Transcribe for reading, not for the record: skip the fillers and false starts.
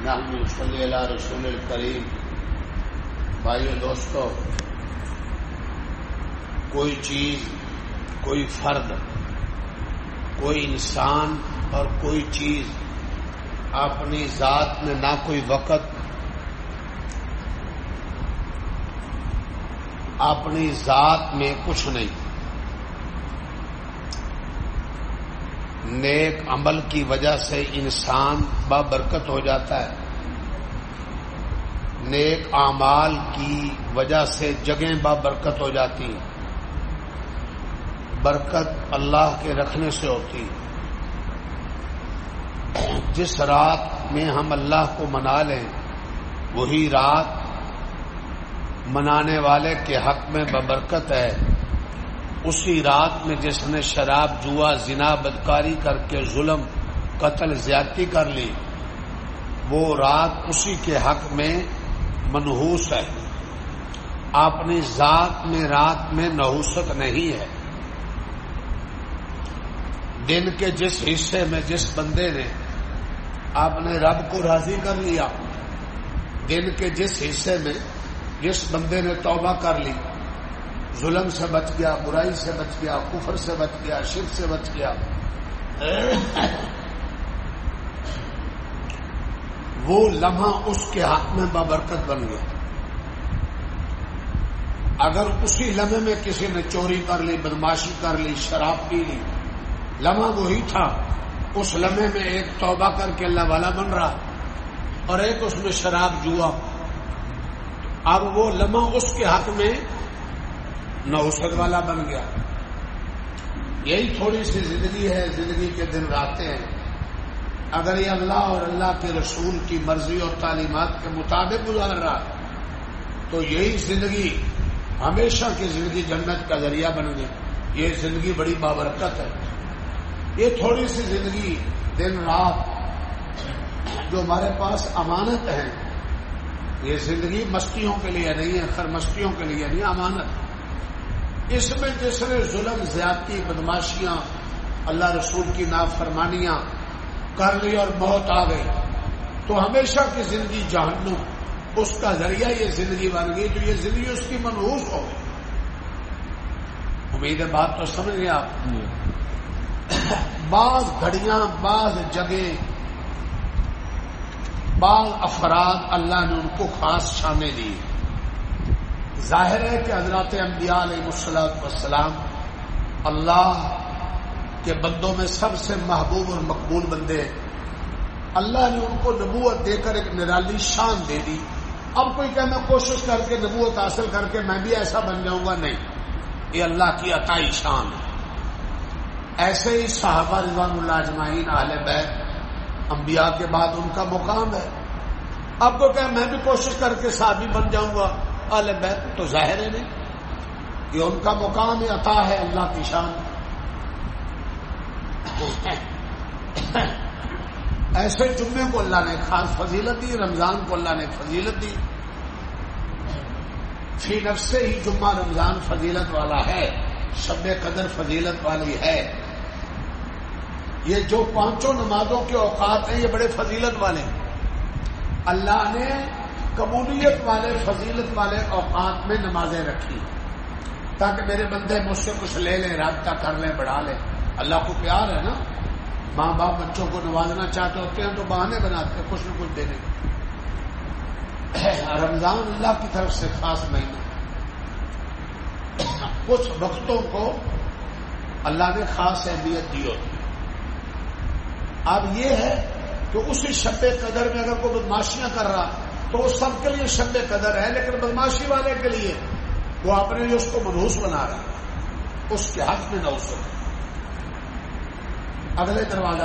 اللہم صلی علی رسول الکریم۔ بھائیو دوستو، کوئی چیز، کوئی فرد، کوئی انسان اور کوئی چیز اپنی ذات میں نہ کوئی وقت، اپنی ذات میں کچھ نہیں۔ نیک عمل کی وجہ سے انسان بابرکت ہو جاتا ہے، نیک اعمال کی وجہ سے جگہیں بابرکت ہو جاتی ہیں۔ برکت اللہ کے رکھنے سے ہوتی۔ جس رات میں ہم اللہ کو منا لیں وہی رات منانے والے کے حق میں ببرکت ہے۔ اسی رات میں جس نے شراب، جوا، زنا، بدکاری کر کے ظلم، قتل، زیادتی کر لی، وہ رات اسی کے حق میں منحوس ہے۔ اپنی ذات میں رات میں نحوست نہیں ہے۔ دن کے جس حصے میں جس بندے نے اپنے رب کو راضی کر لیا، دن کے جس حصے میں جس بندے نے توبہ کر لی، ظلم سے بچ گیا، برائی سے بچ گیا، کفر سے بچ گیا، شرک سے بچ گیا، وہ لمحہ اس کے حق میں بابرکت بن گیا۔ اگر اسی لمحے میں کسی نے چوری کر لی، بدماشی کر لی، شراب پی لی، لمحہ وہی تھا، اس لمحے میں ایک توبہ کر کے اللہ والا بن رہا اور ایک اس میں شراب، جوا، اب وہ لمحہ اس کے حق میں نحوست والا بن گیا۔ یہی تھوڑی سی زندگی ہے، زندگی کے دن راتیں ہیں۔ اگر یہ اللہ اور اللہ کے رسول کی مرضی اور تعلیمات کے مطابق گزار رہا تو یہی زندگی ہمیشہ کی زندگی جنت کا ذریعہ بن گئی۔ یہ زندگی بڑی بابرکت ہے۔ یہ تھوڑی سی زندگی، دن رات جو ہمارے پاس امانت ہے، یہ زندگی مستیوں کے لیے نہیں ہے، خیر مستیوں کے لیے نہیں، امانت۔ اس میں جس نے ظلم، زیادتی، بدماشیاں، اللہ رسول کی نافرمانیاں کر لی اور موت آ گئی تو ہمیشہ کی زندگی جہنم، اس کا ذریعہ یہ زندگی بن گئی، تو یہ زندگی اس کی منحوس ہو گئی۔ امید ہے بات تو سمجھ گئے آپ۔ بعض گھڑیاں، بعض جگہ، بعض افراد اللہ نے ان کو خاص شانیں دی۔ ظاہر ہے کہ حضرات انبیاء علیہ السلام اللہ کے بندوں میں سب سے محبوب اور مقبول بندے ہیں۔ اللہ نے ان کو نبوت دے کر ایک نرالی شان دے دی۔ اب کوئی کہ میں کوشش کر کے نبوت حاصل کر کے میں بھی ایسا بن جاؤں گا، نہیں، یہ اللہ کی عطائی شان ہے۔ ایسے ہی صحابہ رضوان اللہ اجمعین، اہل بیت، انبیاء کے بعد ان کا مقام ہے۔ اب کو کہ میں بھی کوشش کر کے صحابی بن جاؤں گا، اہل بیت، تو ظاہر ہے نہیں، یہ ان کا مقام عطا ہے، اللہ کی شان۔ ایسے جمعے کو اللہ نے خاص فضیلت دی، رمضان کو اللہ نے فضیلت دی۔ فی نفس سے ہی جمعہ رمضان فضیلت والا ہے، شب قدر فضیلت والی ہے۔ یہ جو پانچوں نمازوں کے اوقات ہیں یہ بڑے فضیلت والے ہیں۔ اللہ نے قبولیت والے، فضیلت والے اوقات میں نمازیں رکھی تاکہ میرے بندے مجھ سے کچھ لے لیں، رابطہ کر لیں، بڑھا لیں۔ اللہ کو پیار ہے نا، ماں باپ بچوں کو نوازنا چاہتے ہوتے ہیں تو بہانے بناتے ہیں کچھ نہ کچھ دینے۔ رمضان اللہ کی طرف سے خاص مہینہ، کچھ وقتوں کو اللہ نے خاص اہمیت دی ہوتی۔ اب یہ ہے کہ اسی شب قدر میں اگر کوئی بدماشیاں کر رہا تو وہ سب کے لیے شب قدر ہے، لیکن بدماشی والے کے لیے وہ اپنے لیے اس کو منحوس بنا رہا ہے، اس کے حق میں نہ ہو سکے۔ اگلے دروازہ